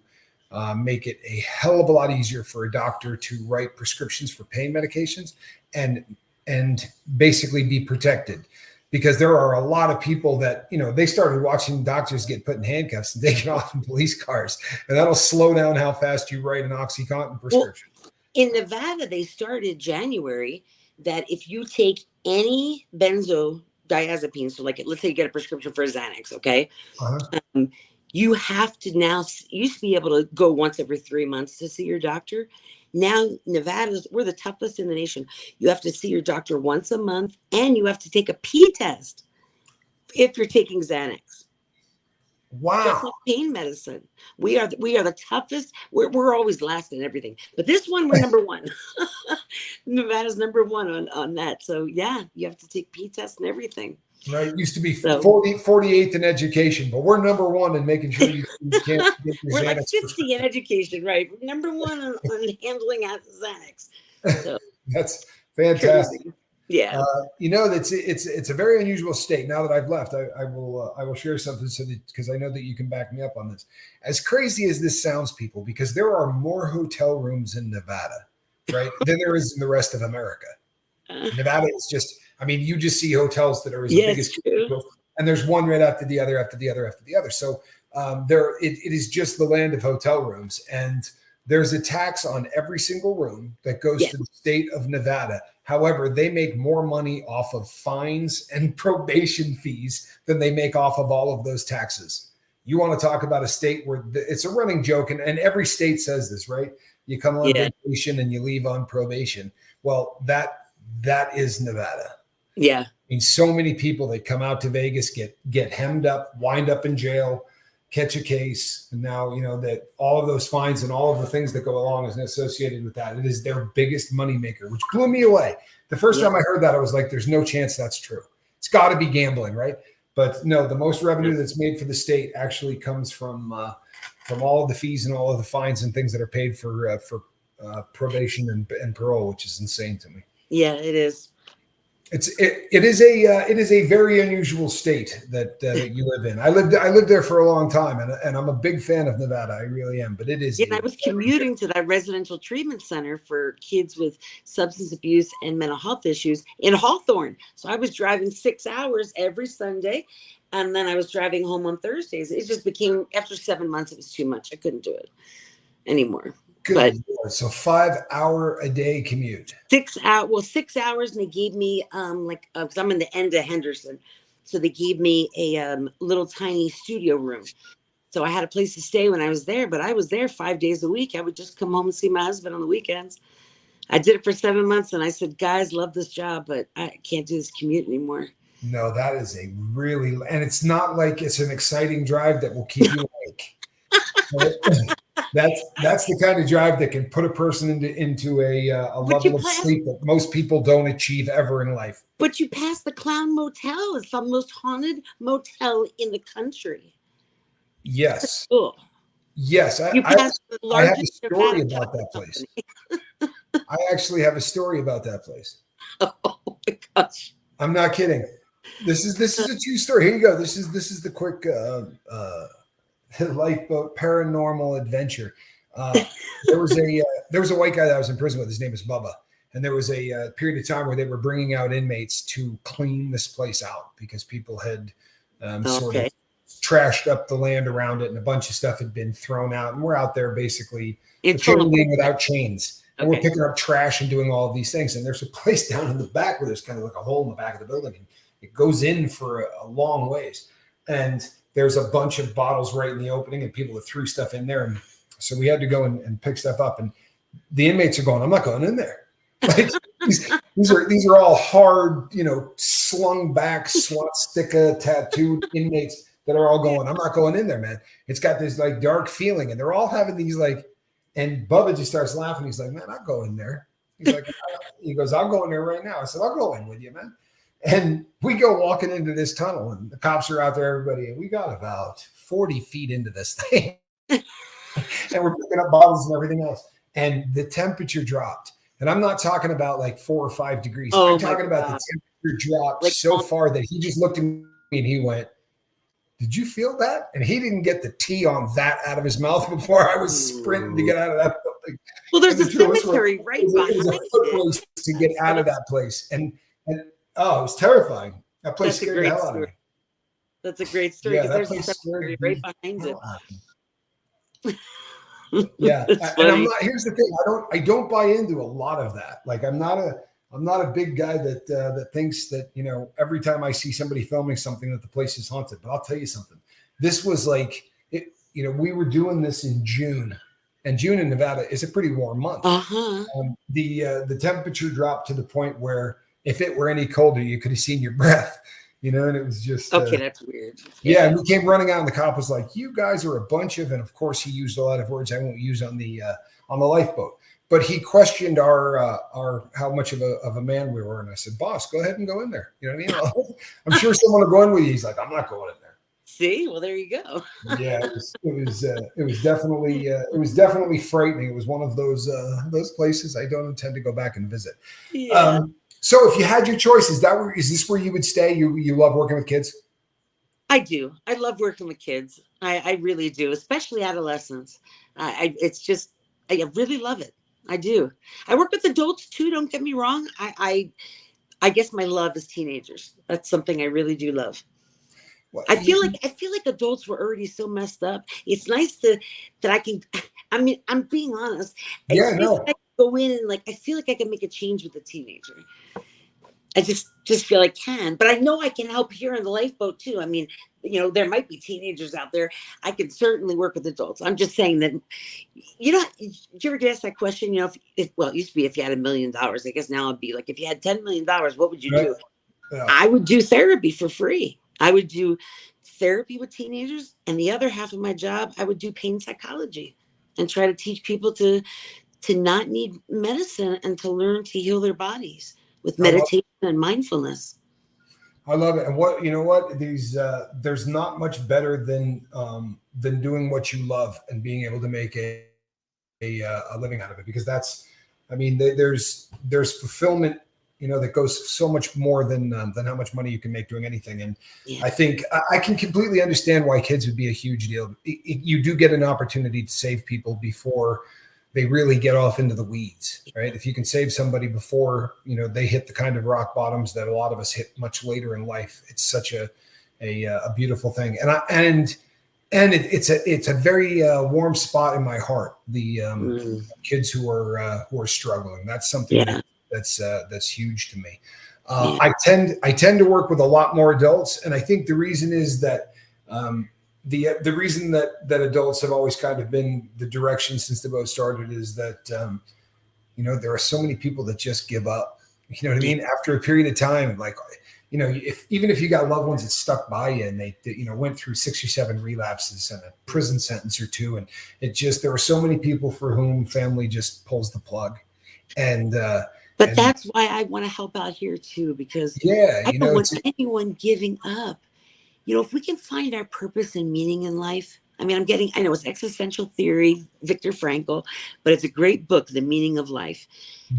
make it a hell of a lot easier for a doctor to write prescriptions for pain medications and basically be protected, because there are a lot of people that, they started watching doctors get put in handcuffs and taken off in police cars, and that'll slow down how fast you write an OxyContin prescription. Well, in Nevada, they started January that if you take any benzodiazepine, so like let's say you get a prescription for Xanax, okay? You have to now, you used to be able to go once every 3 months to see your doctor. Now, we're the toughest in the nation. You have to see your doctor once a month, and you have to take a P test if you're taking Xanax. Wow. Just like pain medicine. We are the toughest. We're always last in everything. But this one, we're number one. Nevada's number one on that. So yeah, you have to take P tests and everything. Right. It used to be 48th in education, but we're number one in making sure you can't get your We're Xanax like 50 in education, right? We're number one on handling Xanax. So that's fantastic. Crazy. Yeah. It's a very unusual state. Now that I've left, I will share something because I know that you can back me up on this. As crazy as this sounds, people, because there are more hotel rooms in Nevada, right, than there is in the rest of America. Nevada is just, you just see hotels that are as big as, and there's one right after the other, after the other, after the other. So it is just the land of hotel rooms, and there's a tax on every single room that goes to the state of Nevada. However, they make more money off of fines and probation fees than they make off of all of those taxes. You want to talk about a state where it's a running joke, and every state says this, right? You come on vacation and you leave on probation. Well, that is Nevada. Yeah. So many people that come out to Vegas get hemmed up, wind up in jail, catch a case, and now that all of those fines and all of the things that go along is associated with that. It is their biggest moneymaker, which blew me away. The first time I heard that, I was like, "There's no chance that's true. It's got to be gambling, right?" But no, the most revenue that's made for the state actually comes from all of the fees and all of the fines and things that are paid for probation and parole, which is insane to me. Yeah, it is. It is a very unusual state that you live in. I lived there for a long time, and I'm a big fan of Nevada. I really am. But it is. Yeah, I was commuting to that residential treatment center for kids with substance abuse and mental health issues in Hawthorne. So I was driving 6 hours every Sunday, and then I was driving home on Thursdays. It just became, after 7 months, it was too much. I couldn't do it anymore. Good Lord. So 5 hour a day commute. 6 hours. Well, 6 hours, and they gave me because I'm in the end of Henderson, so they gave me a little tiny studio room. So I had a place to stay when I was there, but I was there 5 days a week. I would just come home and see my husband on the weekends. I did it for 7 months, and I said, "Guys, love this job, but I can't do this commute anymore." No, that is and it's not like it's an exciting drive that will keep you awake. That's the kind of drive that can put a person into a level of sleep that most people don't achieve ever in life. But you pass the Clown Motel. It's the most haunted motel in the country. Yes. Cool. Yes. I have a story about that place. I actually have a story about that place. Oh my gosh. I'm not kidding. This is a true story. Here you go. This is the quick lifeboat paranormal adventure. There was a white guy that I was in prison with. His name is Bubba, and there was a period of time where they were bringing out inmates to clean this place out because people had sort of trashed up the land around it, and a bunch of stuff had been thrown out. And we're out there basically Internal patrolling without chains. And Okay. we're picking up trash and doing all of these things. And there's a place down in the back where there's kind of like a hole in the back of the building. And it goes in for a long ways. And there's a bunch of bottles right in the opening, and people that threw stuff in there. And so we had to go and pick stuff up. And the inmates are going, I'm not going in there. Like, these are all hard, slung back, swastika tattooed inmates that are all going, I'm not going in there, man. It's got this like dark feeling, and they're all having these like, and Bubba just starts laughing. He's like, man, I'll go in there. He's like, he goes, I'll go in there right now. I said, I'll go in with you, man. And we go walking into this tunnel, and the cops are out there, everybody, and we got about 40 feet into this thing. And we're picking up bottles and everything else. And the temperature dropped. And I'm not talking about like 4 or 5 degrees. I'm talking about the temperature dropped like, so far that he just looked at me and he went, did you feel that? And he didn't get the T on that out of his mouth before I was sprinting to get out of that building. Well, there's a cemetery right behind it. It was a foot race to get out of that place. And oh, it was terrifying. That place scared the hell out of me. That's a great story. Yeah, there's a cemetery right behind it. Yeah. And I'm not, here's the thing. I don't buy into a lot of that. Like I'm not a big guy that thinks that, every time I see somebody filming something that the place is haunted. But I'll tell you something. This was like it, we were doing this in June, and June in Nevada is a pretty warm month. The temperature dropped to the point where if it were any colder, you could have seen your breath, and it was just okay. That's weird. Yeah, and we came running out, and the cop was like, "You guys are a bunch of," and of course he used a lot of words I won't use on the lifeboat. But he questioned our how much of a man we were, and I said, "Boss, go ahead and go in there." You know what I mean? I'm sure someone will go in with you. He's like, "I'm not going in there." See, well, there you go. Yeah, it was definitely frightening. It was one of those places I don't intend to go back and visit. Yeah. So if you had your choice, is this where you would stay? You love working with kids? I do. I love working with kids. I really do, especially adolescents. I really love it. I do. I work with adults too. Don't get me wrong. I guess my love is teenagers. That's something I really do love. Well, I feel like adults were already so messed up. It's nice that I can. I mean, I'm being honest. Yeah, no. Like I go in and I feel like I can make a change with a teenager. I just feel I can, but I know I can help here on the lifeboat too. I mean, there might be teenagers out there. I can certainly work with adults. I'm just saying that, did you ever get asked that question? It used to be if you had $1 million. I guess now it'd be like, if you had $10 million, what would you do? Yeah. I would do therapy for free. I would do therapy with teenagers, and the other half of my job, I would do pain psychology and try to teach people to not need medicine and to learn to heal their bodies with meditation and mindfulness. I love it. And there's not much better than doing what you love and being able to make a living out of it, because there's fulfillment, that goes so much more than how much money you can make doing anything. And yeah. I think I can completely understand why kids would be a huge deal. You do get an opportunity to save people before they really get off into the weeds, right? If you can save somebody before, they hit the kind of rock bottoms that a lot of us hit much later in life, it's such a beautiful thing. And it's a very warm spot in my heart. The kids who are struggling, that's something that's huge to me. I tend to work with a lot more adults, and I think the reason is that the reason that adults have always kind of been the direction since the boat started is that there are so many people that just give up. You know what I mean? After a period of time, even if you got loved ones that stuck by you and they went through 6 or 7 relapses and a prison sentence or 2, and there are so many people for whom family just pulls the plug. But that's why I want to help out here too, because I don't want anyone giving up. If we can find our purpose and meaning in life, I know it's existential theory, Viktor Frankl, but it's a great book, The Meaning of Life.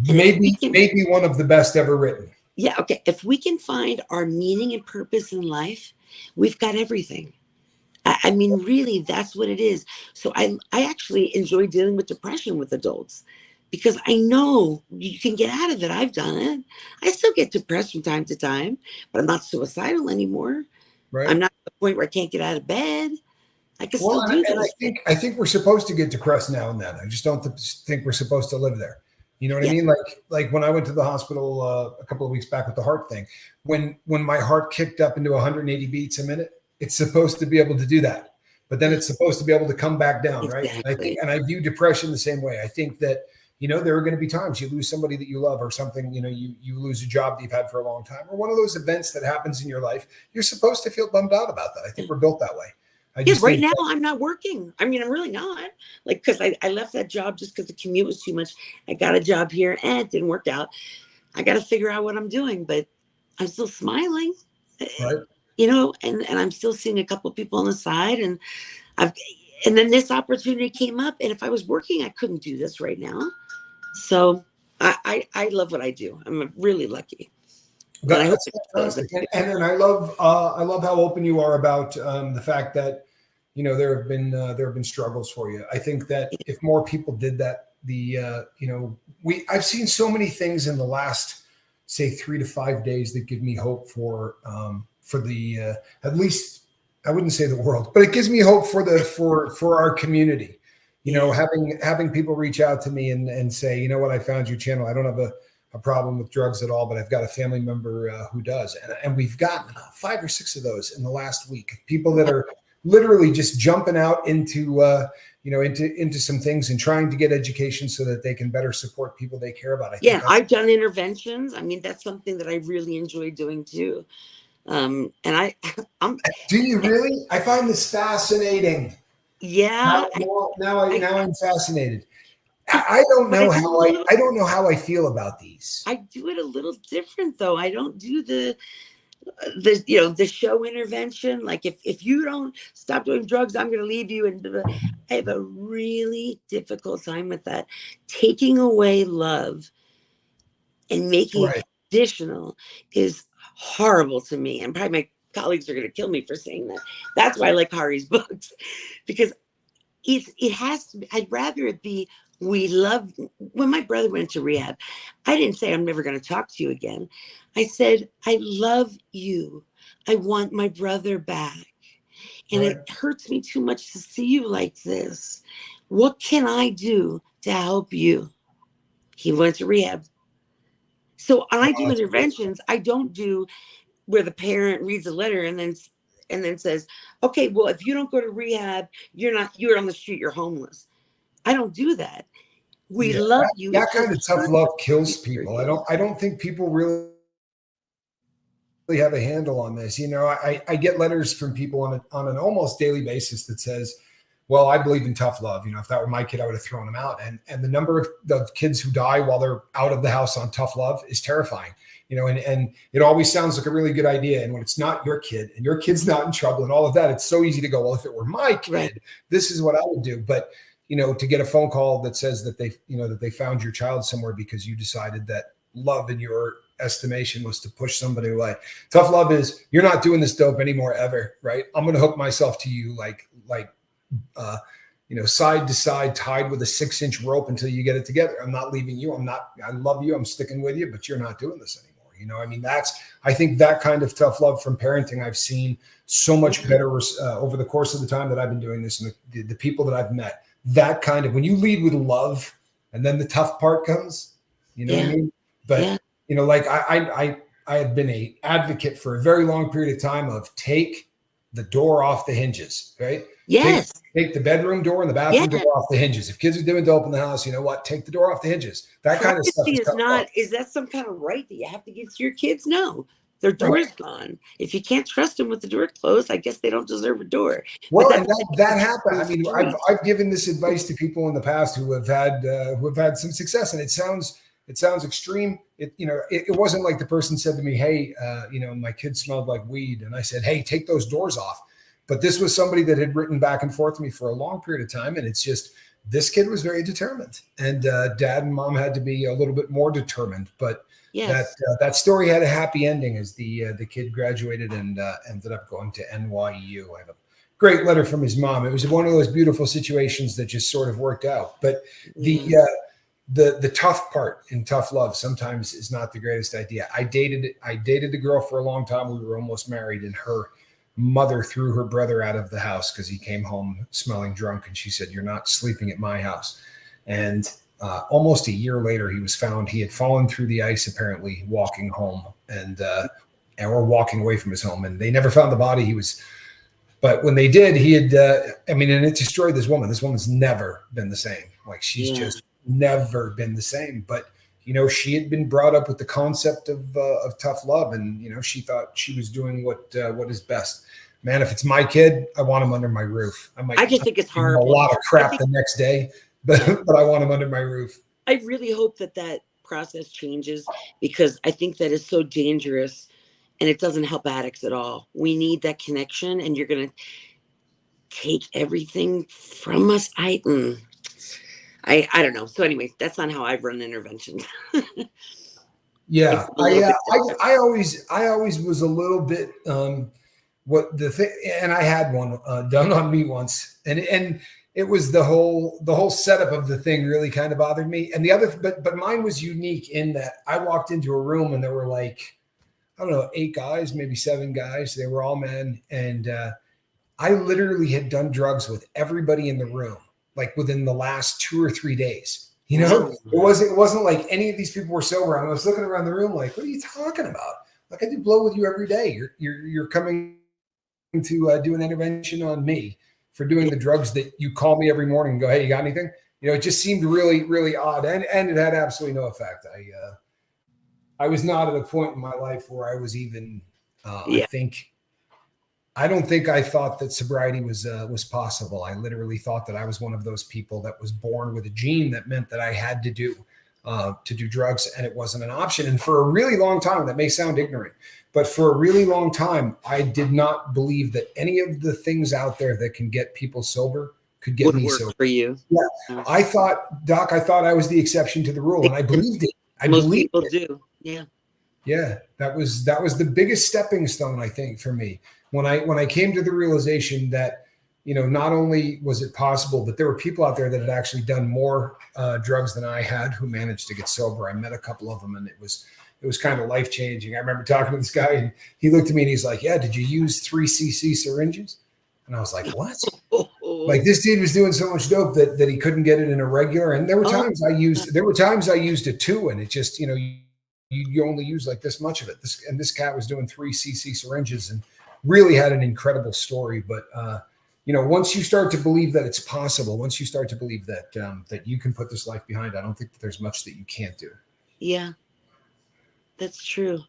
And maybe one of the best ever written. Yeah. Okay. If we can find our meaning and purpose in life, we've got everything. Really, that's what it is. So I actually enjoy dealing with depression with adults, because I know you can get out of it. I've done it. I still get depressed from time to time, but I'm not suicidal anymore. Right. I'm not the point where I can't get out of bed. I can Well, still do and this. I think we're supposed to get depressed now and then. I just don't think we're supposed to live there. You know what I mean? Like when I went to the hospital a couple of weeks back with the heart thing, when my heart kicked up into 180 beats a minute, it's supposed to be able to do that, but then it's supposed to be able to come back down, right? Exactly. And I view depression the same way. I think that, you know, there are going to be times you lose somebody that you love or something, you know, you lose a job that you've had for a long time or one of those events that happens in your life. You're supposed to feel bummed out about that. I think we're built that way. Right now I'm not working. I mean, I'm really not, like, because I left that job just because the commute was too much. I got a job here and it didn't work out. I got to figure out what I'm doing, but I'm still smiling, right? You know, and I'm still seeing a couple of people on the side, and then this opportunity came up, and if I was working, I couldn't do this right now. So I love what I do. I'm really lucky. That's fantastic. And then I love how open you are about the fact that, you know, there have been struggles for you. I think that if more people did that, you know, I've seen so many things in the last, say, 3 to 5 days that give me hope for the at least, I wouldn't say the world, but it gives me hope for our community. You know, having people reach out to me and say, you know what, I found your channel. I don't have a problem with drugs at all, but I've got a family member who does. And we've gotten 5 or 6 of those in the last week. People that are literally just jumping out into, you know, into some things and trying to get education so that they can better support people they care about. I've done interventions. I mean, that's something that I really enjoy doing too. And I'm. Do you really? I find this fascinating. Yeah. Now I'm fascinated. I don't know how I feel about these. I do it a little different though. I don't do the show intervention. Like if you don't stop doing drugs, I'm going to leave you. And I have a really difficult time with that. Taking away love and making it conditional is horrible to me. And probably my colleagues are going to kill me for saying that. That's why I like Hari's books, because it has to be, I'd rather it be, we love. When my brother went to rehab, I didn't say I'm never going to talk to you again. I said, I love you. I want my brother back. And it hurts me too much to see you like this. What can I do to help you? He went to rehab. So I do interventions. I don't do where the parent reads a letter and then says, okay, well, if you don't go to rehab, you're on the street, you're homeless. I don't do that. We love you. That kind of tough love kills people. I don't think people really have a handle on this. You know, I get letters from people on an almost daily basis that says, well, I believe in tough love. You know, if that were my kid, I would have thrown him out. And the number of kids who die while they're out of the house on tough love is terrifying. You know, and it always sounds like a really good idea. And when it's not your kid and your kid's not in trouble and all of that, it's so easy to go, well, if it were my kid, this is what I would do. But, you know, to get a phone call that says that they found your child somewhere because you decided that love in your estimation was to push somebody away. Tough love is, you're not doing this dope anymore ever, right? I'm going to hook myself to you like you know, side to side, tied with a 6-inch rope until you get it together. I'm not leaving you. I love you. I'm sticking with you, but you're not doing this anymore. You know, I mean, I think that kind of tough love from parenting, I've seen so much better over the course of the time that I've been doing this, and the people that I've met, that kind of, when you lead with love and then the tough part comes, you know what I mean? But, you know, like I have been an advocate for a very long period of time of take the door off the hinges, right? Yes. Take the bedroom door and the bathroom door off the hinges. If kids are doing dope in the house, you know what? Take the door off the hinges. That kind of stuff is that some kind of right that you have to give to your kids? No. Their door is gone. If you can't trust them with the door closed, I guess they don't deserve a door. Well, and that happened. I mean, I've given this advice to people in the past who have had some success, and it sounds extreme. It wasn't like the person said to me, hey, you know, my kid smelled like weed. And I said, hey, take those doors off. But this was somebody that had written back and forth to me for a long period of time. And it's just, this kid was very determined, and dad and mom had to be a little bit more determined. But that story had a happy ending as the kid graduated and ended up going to NYU. I have a great letter from his mom. It was one of those beautiful situations that just sort of worked out. But the tough part in tough love sometimes is not the greatest idea. I dated a girl for a long time. We were almost married, and her mother threw her brother out of the house because he came home smelling drunk. And she said, "You're not sleeping at my house." And almost a year later, he was found. He had fallen through the ice, apparently, walking home or walking away from his home. And they never found the body. But when they did, he had, and it destroyed this woman. This woman's never been the same. Like, she's just never been the same. But, she had been brought up with the concept of tough love. And, she thought she was doing what is best. Man, if it's my kid, I want him under my roof. I just think it's horrible. A lot of crap the next day, but I want him under my roof. I really hope that process changes, because I think that is so dangerous. And it doesn't help addicts at all. We need that connection, and you're going to take everything from us. I don't know. So anyway, that's not how I run interventions. Yeah. I always was a little bit, what the thing, and I had one done on me once, and it was the whole setup of the thing really kind of bothered me. And the other, but mine was unique in that I walked into a room and there were like, I don't know, 8 guys, maybe 7 guys. They were all men. And I literally had done drugs with everybody in the room, like within the last 2 or 3 days. It wasn't like any of these people were sober. I was looking around the room like, what are you talking about? Like, I do blow with you every day. You're coming to do an intervention on me for doing the drugs that you call me every morning and go, "Hey, you got anything?" It just seemed really, really odd. And it had absolutely no effect. I was not at a point in my life where I was even, I don't think I thought that sobriety was possible. I literally thought that I was one of those people that was born with a gene that meant that I had to do drugs, and it wasn't an option. And for a really long time, that may sound ignorant, but for a really long time, I did not believe that any of the things out there that can get people sober could get me sober. For you. Yeah. I thought, Doc, I was the exception to the rule, and I believed it. Most people do. Yeah. Yeah. That was the biggest stepping stone, I think, for me. When I came to the realization that, not only was it possible, but there were people out there that had actually done more drugs than I had who managed to get sober. I met a couple of them, and it was kind of life changing. I remember talking to this guy, and he looked at me and he's like, "Yeah, did you use 3 cc syringes?" And I was like, "What?" Like, this dude was doing so much dope that he couldn't get it in a regular. And there were times I used a 2, and it just, you only use like this much of it. This cat was doing 3 cc syringes and really had an incredible story. But once you start to believe that it's possible, once you start to believe that you can put this life behind, I don't think that there's much that you can't do. Yeah, that's true.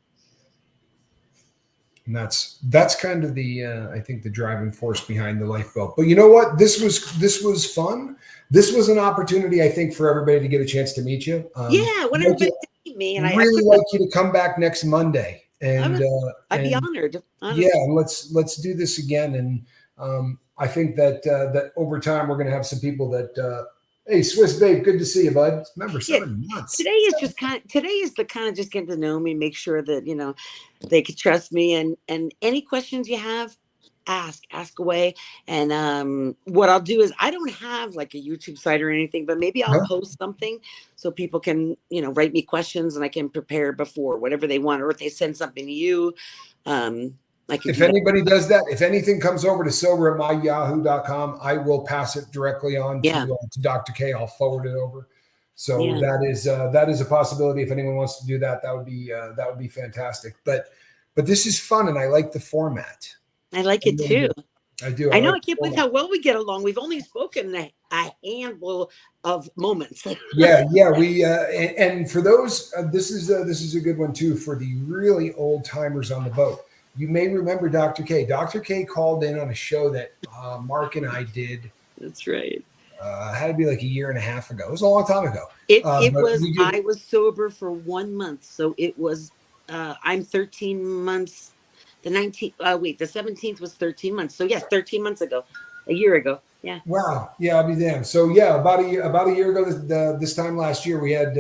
And that's kind of the I think the driving force behind the lifeboat. But you know what? This was fun. This was an opportunity, I think, for everybody to get a chance to meet you. When everybody to meet me, and I really like you to come back next Monday. And I'd be honored. Honestly. Yeah, and let's do this again. And I think that over time we're going to have some people that. Hey, Swiss Babe, good to see you, bud. Remember, 7 months. Today is the kind of just getting to know me, make sure that they could trust me, and any questions you have, ask away. And what I'll do is, I don't have like a YouTube site or anything, but maybe I'll post something so people can write me questions, and I can prepare before whatever they want, or if they send something to you. If anybody does that, if anything comes over to sober@myyahoo.com, I will pass it directly on to Dr. K. I'll forward it over. So that is a possibility. If anyone wants to do that, that would be fantastic. But this is fun, and I like the format. I like it too. I do. I know. I can't believe how well we get along. We've only spoken a handful of moments. Yeah. We and for those, this is a good one too for the really old timers on the boat. You may remember Dr. K. Dr. K called in on a show that Mark and I did. That's right. Had to be like a year and a half ago. It was a long time ago. I was sober for 1 month. So it was, I'm 13 months. The 17th was 13 months. So yes, 13 months ago, a year ago. Yeah. Wow. Yeah, I'll be damned. So yeah, about a year ago, this time last year, we had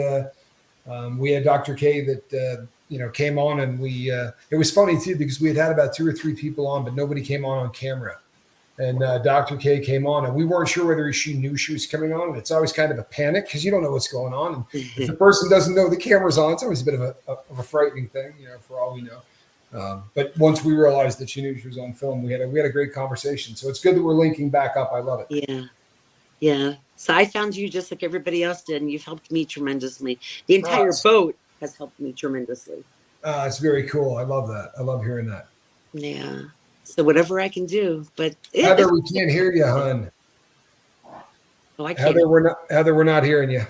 Dr. K that, came on, and it was funny too, because we had about 2 or 3 people on, but nobody came on camera. And Dr. K came on, and we weren't sure whether she knew she was coming on. And it's always kind of a panic because you don't know what's going on. And if the person doesn't know the camera's on, it's always a bit of a frightening thing, for all we know. But once we realized that she knew she was on film, we had a great conversation. So it's good that we're linking back up. I love it. Yeah. Yeah. So I found you just like everybody else did, and you've helped me tremendously. The entire boat has helped me tremendously. It's very cool. I love that. I love hearing that. Yeah. So whatever I can do, but Heather, we can't hear you, hon. Oh, I can't. Heather, we're not hearing you.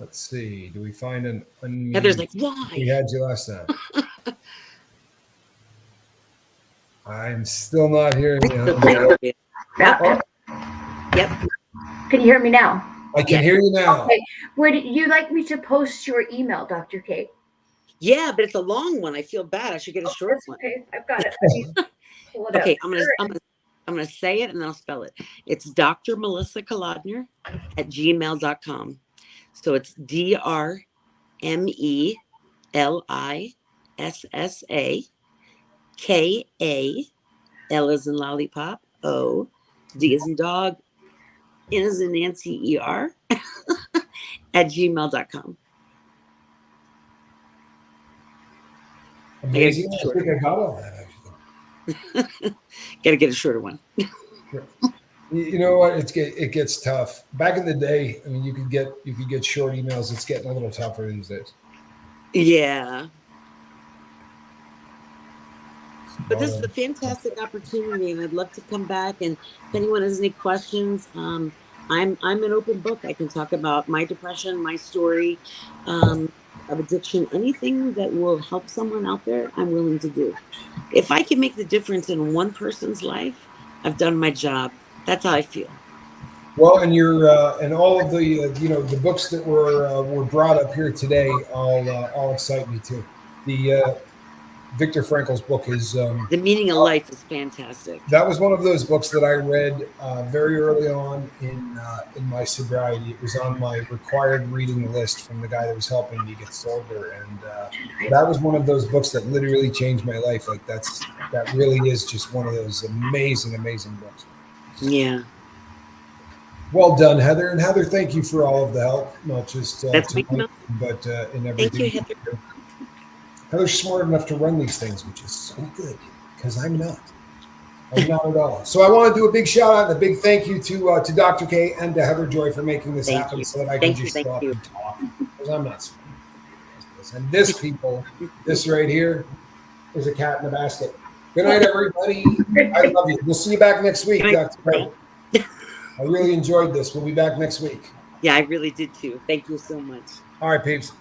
Let's see. Do we find an unmute? Heather's like, why? We had you last time. I'm still not hearing you. Yep. Can you hear me now? I can hear you now. Okay. Would you like me to post your email, Dr. K? Yeah, but it's a long one. I feel bad. I should get a short one. Okay, I've got it. Okay, I'm gonna say it and then I'll spell it. It's Dr. Melissa Kolodner at gmail.com. So it's DrMelissa KA, L as in lollipop, O, D as in dog, N as in Nancy, ER at gmail.com. Amazing. I think I got all that actually. Gotta get a shorter one. You know what? It gets tough. Back in the day, I mean, you could get short emails. It's getting a little tougher these days. Yeah. But this is a fantastic opportunity, and I'd love to come back. And if anyone has any questions, I'm an open book. I can talk about my depression, my story of addiction, anything that will help someone out there. I'm willing to do. If I can make the difference in one person's life, I've done my job. That's how I feel. Well, and you're and all of the the books that were brought up here today all excite me too. The Viktor Frankl's book is The Meaning of Life is fantastic. That was one of those books that I read very early on in my sobriety. It was on my required reading list from the guy that was helping me get sober, and that was one of those books that literally changed my life. Like that really is just one of those amazing books. Yeah. Well done, Heather. And Heather, thank you for all of the help, not just tonight, but in everything. Thank you, Heather. Heather's smart enough to run these things, which is so good, because I'm not. I'm not at all. So I want to do a big shout out and a big thank you to Dr. K and to Heather Joy for making this happen so that I can just go up and talk, because I'm not smart. And this right here is a cat in a basket. Good night, everybody. I love you. We'll see you back next week, Dr. K. I really enjoyed this. We'll be back next week. Yeah, I really did too. Thank you so much. All right, peeps.